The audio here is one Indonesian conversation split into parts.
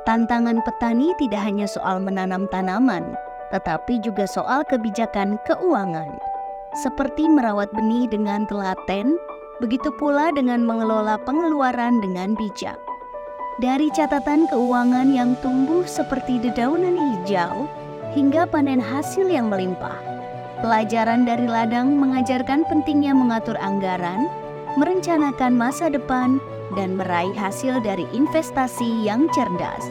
Tantangan petani tidak hanya soal menanam tanaman, tetapi juga soal kebijakan keuangan. Seperti merawat benih dengan telaten, begitu pula dengan mengelola pengeluaran dengan bijak. Dari catatan keuangan yang tumbuh seperti dedaunan hijau, hingga panen hasil yang melimpah. Pelajaran dari ladang mengajarkan pentingnya mengatur anggaran, merencanakan masa depan, dan meraih hasil dari investasi yang cerdas.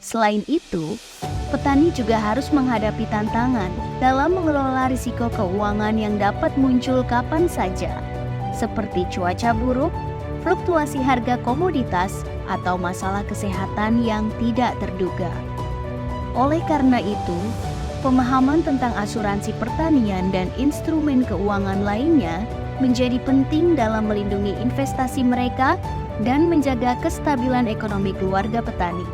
Selain itu, petani juga harus menghadapi tantangan dalam mengelola risiko keuangan yang dapat muncul kapan saja, seperti cuaca buruk, fluktuasi harga komoditas, atau masalah kesehatan yang tidak terduga. Oleh karena itu, pemahaman tentang asuransi pertanian dan instrumen keuangan lainnya menjadi penting dalam melindungi investasi mereka dan menjaga kestabilan ekonomi keluarga petani.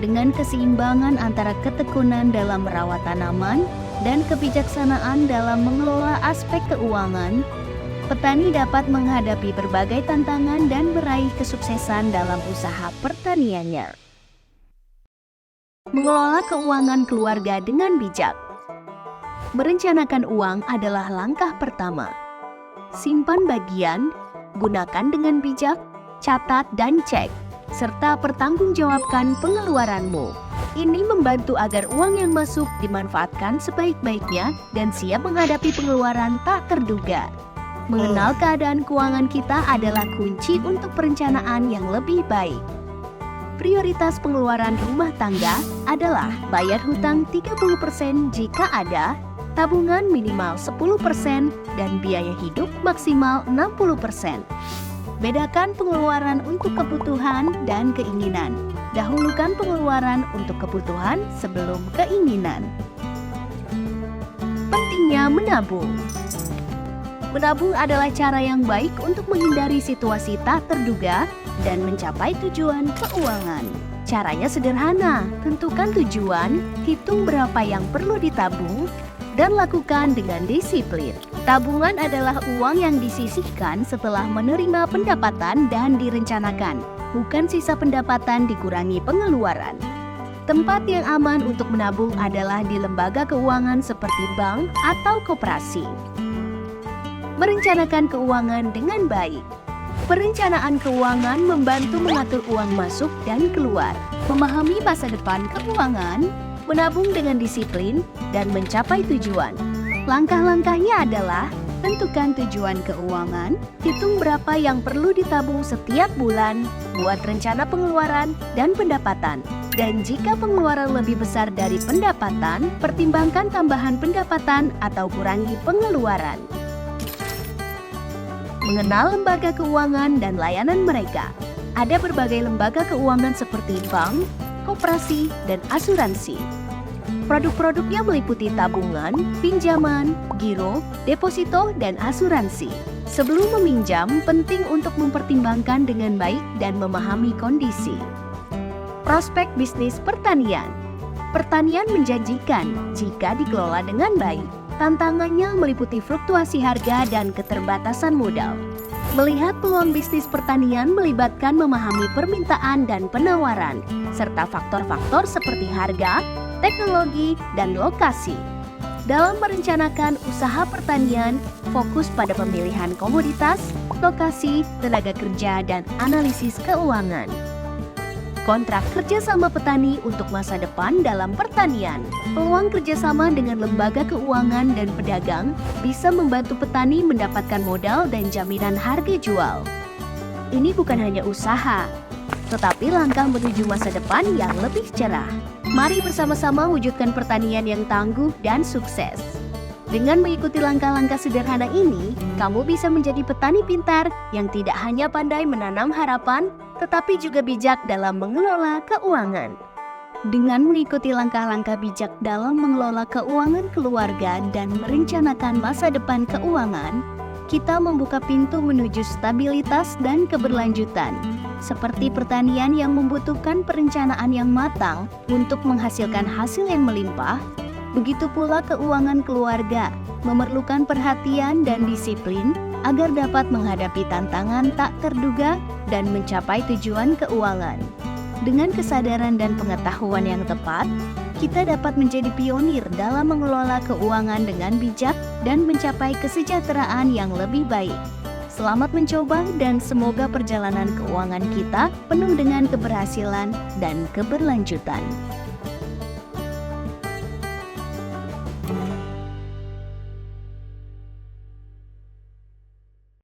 Dengan keseimbangan antara ketekunan dalam merawat tanaman dan kebijaksanaan dalam mengelola aspek keuangan, petani dapat menghadapi berbagai tantangan dan meraih kesuksesan dalam usaha pertaniannya. Mengelola keuangan keluarga dengan bijak. Merencanakan uang adalah langkah pertama. Simpan bagian, gunakan dengan bijak, catat dan cek, serta pertanggungjawabkan pengeluaranmu. Ini membantu agar uang yang masuk dimanfaatkan sebaik-baiknya dan siap menghadapi pengeluaran tak terduga. Mengenal keadaan keuangan kita adalah kunci untuk perencanaan yang lebih baik. Prioritas pengeluaran rumah tangga adalah bayar hutang 30% jika ada, tabungan minimal 10%, dan biaya hidup maksimal 60%. Bedakan pengeluaran untuk kebutuhan dan keinginan. Dahulukan pengeluaran untuk kebutuhan sebelum keinginan. Pentingnya menabung. Menabung adalah cara yang baik untuk menghindari situasi tak terduga dan mencapai tujuan keuangan. Caranya sederhana, tentukan tujuan, hitung berapa yang perlu ditabung, dan lakukan dengan disiplin. Tabungan adalah uang yang disisihkan setelah menerima pendapatan dan direncanakan, bukan sisa pendapatan dikurangi pengeluaran. Tempat yang aman untuk menabung adalah di lembaga keuangan seperti bank atau koperasi. Merencanakan keuangan dengan baik. Perencanaan keuangan membantu mengatur uang masuk dan keluar, memahami masa depan keuangan, menabung dengan disiplin, dan mencapai tujuan. Langkah-langkahnya adalah tentukan tujuan keuangan, hitung berapa yang perlu ditabung setiap bulan, buat rencana pengeluaran dan pendapatan. Dan jika pengeluaran lebih besar dari pendapatan, pertimbangkan tambahan pendapatan atau kurangi pengeluaran. Mengenal lembaga keuangan dan layanan mereka. Ada berbagai lembaga keuangan seperti bank, koperasi, dan asuransi. Produk-produknya meliputi tabungan, pinjaman, giro, deposito, dan asuransi. Sebelum meminjam, penting untuk mempertimbangkan dengan baik dan memahami kondisi. Prospek bisnis pertanian. Pertanian menjanjikan jika dikelola dengan baik. Tantangannya meliputi fluktuasi harga dan keterbatasan modal. Melihat peluang bisnis pertanian melibatkan memahami permintaan dan penawaran, serta faktor-faktor seperti harga, teknologi, dan lokasi. Dalam merencanakan usaha pertanian, fokus pada pemilihan komoditas, lokasi, tenaga kerja, dan analisis keuangan. Kontrak kerjasama petani untuk masa depan dalam pertanian. Peluang kerjasama dengan lembaga keuangan dan pedagang bisa membantu petani mendapatkan modal dan jaminan harga jual. Ini bukan hanya usaha, tetapi langkah menuju masa depan yang lebih cerah. Mari bersama-sama wujudkan pertanian yang tangguh dan sukses. Dengan mengikuti langkah-langkah sederhana ini, kamu bisa menjadi petani pintar yang tidak hanya pandai menanam harapan, tetapi juga bijak dalam mengelola keuangan. Dengan mengikuti langkah-langkah bijak dalam mengelola keuangan keluarga dan merencanakan masa depan keuangan, kita membuka pintu menuju stabilitas dan keberlanjutan, seperti pertanian yang membutuhkan perencanaan yang matang untuk menghasilkan hasil yang melimpah. Begitu pula keuangan keluarga memerlukan perhatian dan disiplin agar dapat menghadapi tantangan tak terduga dan mencapai tujuan keuangan. Dengan kesadaran dan pengetahuan yang tepat, kita dapat menjadi pionir dalam mengelola keuangan dengan bijak dan mencapai kesejahteraan yang lebih baik. Selamat mencoba dan semoga perjalanan keuangan kita penuh dengan keberhasilan dan keberlanjutan.